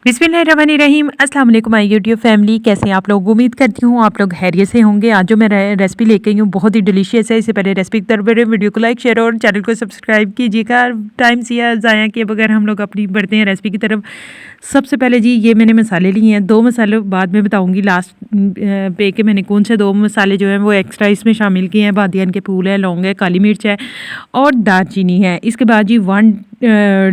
बिस्मिल्लाहिर्रहमानिर्रहीम। अस्सलाम वालेकुम माय यूट्यूब फैमिली, कैसे हैं आप लोग। उम्मीद करती हूँ आप लोग खैरियत से होंगे। आज जो मैं रेसिपी लेके आई हूँ बहुत ही डिलीशियस है। इससे पहले रेसिपी की तरफ बढ़े, वीडियो को लाइक शेयर और चैनल को सब्सक्राइब कीजिएगा। टाइम से ज़ाया किए बगैर हम लोग अपनी बढ़ते हैं रेसिपी की तरफ। सबसे पहले जी ये मैंने मसाले लिए हैं, 2 मसाले बाद में बताऊँगी लास्ट पे कि मैंने कौन से 2 मसाले जो हैं वो एक्स्ट्रा इसमें शामिल किए हैं। बादियान के फूल है, लौंग है, काली मिर्च है और दालचीनी है। इसके बाद जी 1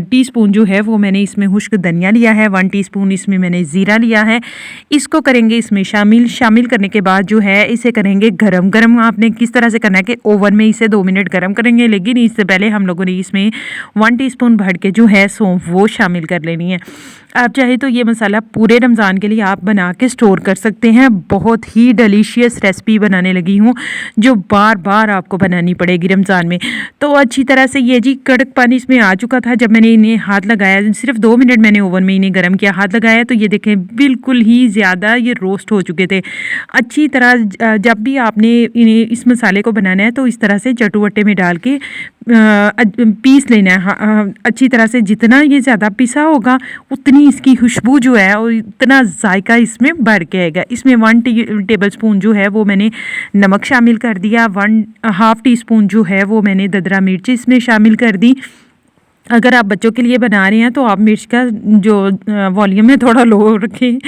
टीस्पून जो है वो मैंने इसमें खुश्क धनिया लिया है, 1 टीस्पून इसमें मैंने ज़ीरा लिया है। इसको करेंगे इसमें शामिल करने के बाद जो है इसे करेंगे गरम आपने किस तरह से करना है कि ओवन में इसे 2 मिनट गरम करेंगे, लेकिन इससे पहले हम लोगों ने इसमें 1 टीस्पून भर के जो है सौंफ वो शामिल कर लेनी है। आप चाहे तो ये मसाला पूरे रमज़ान के लिए आप बना के स्टोर कर सकते हैं। बहुत ही डिलीशियस रेसिपी बनाने लगी हूँ जो बार बार आपको बनानी पड़ेगी रमज़ान में। तो अच्छी तरह से ये जी कड़क पानी इसमें आ चुका था जब मैंने इन्हें हाथ लगाया। सिर्फ 2 मिनट मैंने ओवन में इन्हें गर्म किया, हाथ लगाया तो ये देखें बिल्कुल ही ज़्यादा ये रोस्ट हो चुके थे। अच्छी तरह जब भी आपने इन्हें इस मसाले को बनाना है तो इस तरह से चटुवट्टे में डाल के पीस लेना है अच्छी तरह से। जितना ये ज़्यादा पिसा होगा उतनी इसकी खुशबू जो है और इतना जायका इसमें बढ़ के आएगा। इसमें 1 टेबल स्पून जो है वो मैंने नमक शामिल कर दिया, 1/2 टीस्पून जो है वो मैंने ददरा मिर्च इसमें शामिल कर दी। अगर आप बच्चों के लिए बना रहे हैं तो आप मिर्च का जो वॉल्यूम है थोड़ा लो रखें,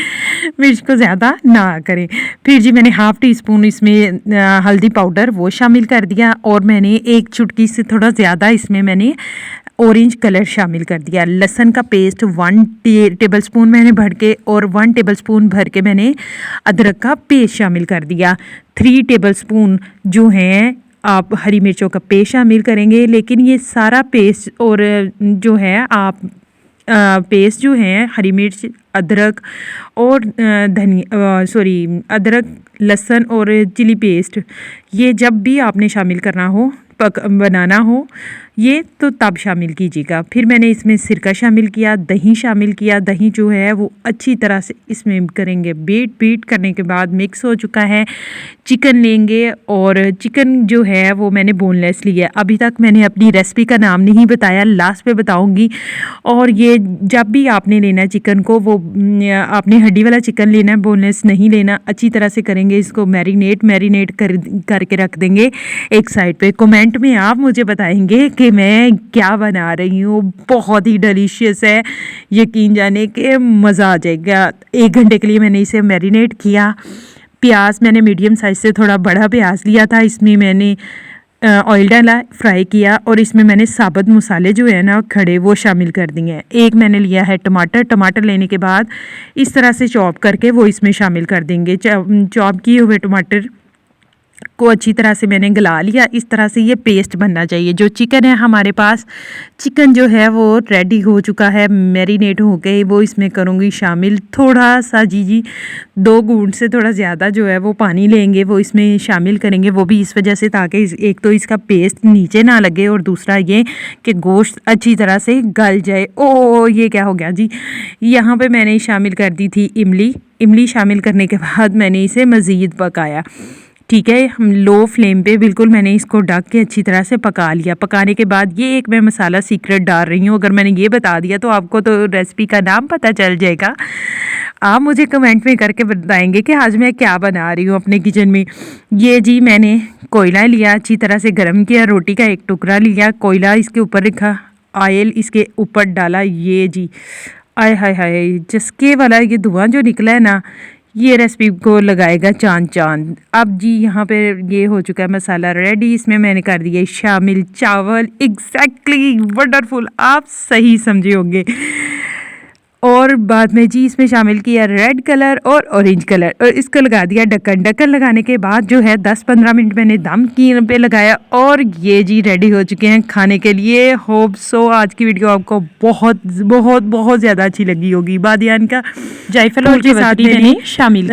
मिर्च को ज़्यादा ना करें। फिर जी मैंने 1/2 टीस्पून इसमें हल्दी पाउडर वो शामिल कर दिया और मैंने 1 चुटकी से थोड़ा ज़्यादा इसमें मैंने ऑरेंज कलर शामिल कर दिया। लहसुन का पेस्ट 1 टेबल स्पून मैंने भर के और 1 टेबल स्पून भर के मैंने अदरक का पेस्ट शामिल कर दिया। 3 टेबल स्पून जो हैं आप हरी मिर्चों का पेस्ट शामिल करेंगे, लेकिन ये सारा पेस्ट और जो है आप पेस्ट जो है हरी मिर्च, अदरक और अदरक, लहसुन और चिली पेस्ट, ये जब भी आपने शामिल करना हो बनाना हो ये तो तब शामिल कीजिएगा। फिर मैंने इसमें सिरका शामिल किया, दही शामिल किया। दही जो है वो अच्छी तरह से इसमें करेंगे बीट करने के बाद मिक्स हो चुका है। चिकन लेंगे और चिकन जो है वो मैंने बोनलेस लिया। अभी तक मैंने अपनी रेसिपी का नाम नहीं बताया, लास्ट पे बताऊंगी। और ये जब भी आपने लेना है चिकन को वो आपने हड्डी वाला चिकन लेना है, बोनलेस नहीं लेना। अच्छी तरह से करेंगे इसको मैरिनेट करके रख देंगे एक साइड पे। कमेंट में आप मुझे बताएंगे कि मैं क्या बना रही हूँ। बहुत ही डिलीशियस है, यकीन जाने के मज़ा आ जाएगा। 1 घंटे के लिए मैंने इसे मैरिनेट किया। प्याज मैंने मीडियम साइज़ से थोड़ा बड़ा प्याज लिया था, इसमें मैंने ऑयल डाला, फ्राई किया और इसमें मैंने साबुत मसाले जो है ना खड़े वो शामिल कर दिए हैं। 1 मैंने लिया है टमाटर लेने के बाद इस तरह से चॉप करके वो इसमें शामिल कर देंगे। चॉप किए हुए टमाटर को अच्छी तरह से मैंने गला लिया। इस तरह से ये पेस्ट बनना चाहिए। जो चिकन है हमारे पास, चिकन जो है वो रेडी हो चुका है, मैरिनेट हो गए। वो इसमें करूँगी शामिल। थोड़ा सा जी 2 घूंट से थोड़ा ज़्यादा जो है वो पानी लेंगे, वो इसमें शामिल करेंगे। वो भी इस वजह से ताकि एक तो इसका पेस्ट नीचे ना लगे और दूसरा ये कि गोश्त अच्छी तरह से गल जाए। ओ ये क्या हो गया जी, यहाँ पे मैंने शामिल कर दी थी इमली शामिल करने के बाद मैंने इसे मज़ीद पकाया। ठीक है, हम लो फ्लेम पे बिल्कुल मैंने इसको ढक के अच्छी तरह से पका लिया। पकाने के बाद ये एक मैं मसाला सीक्रेट डाल रही हूँ। अगर मैंने ये बता दिया तो आपको तो रेसिपी का नाम पता चल जाएगा। आप मुझे कमेंट में करके बताएंगे कि आज मैं क्या बना रही हूँ अपने किचन में। ये जी मैंने कोयला लिया, अच्छी तरह से गर्म किया। रोटी का 1 टुकड़ा लिया, कोयला इसके ऊपर रखा, ऑयल इसके ऊपर डाला। ये जी आय हाय हाय चस्के वाला ये धुआं जो निकला है ना, ये रेसिपी को लगाएगा चांद। अब जी यहाँ पे ये हो चुका है मसाला रेडी। इसमें मैंने कर दिए शामिल चावल। एग्जैक्टली वंडरफुल, आप सही समझे होंगे। और बाद में जी इसमें शामिल किया रेड कलर और ऑरेंज कलर और इसको लगा दिया ढक्कन लगाने के बाद जो है 10-15 मिनट मैंने दम की पे लगाया और ये जी रेडी हो चुके हैं खाने के लिए। होप सो आज की वीडियो आपको बहुत बहुत बहुत ज़्यादा अच्छी लगी होगी। बादियान का जायफल और के साथ मैंने शामिल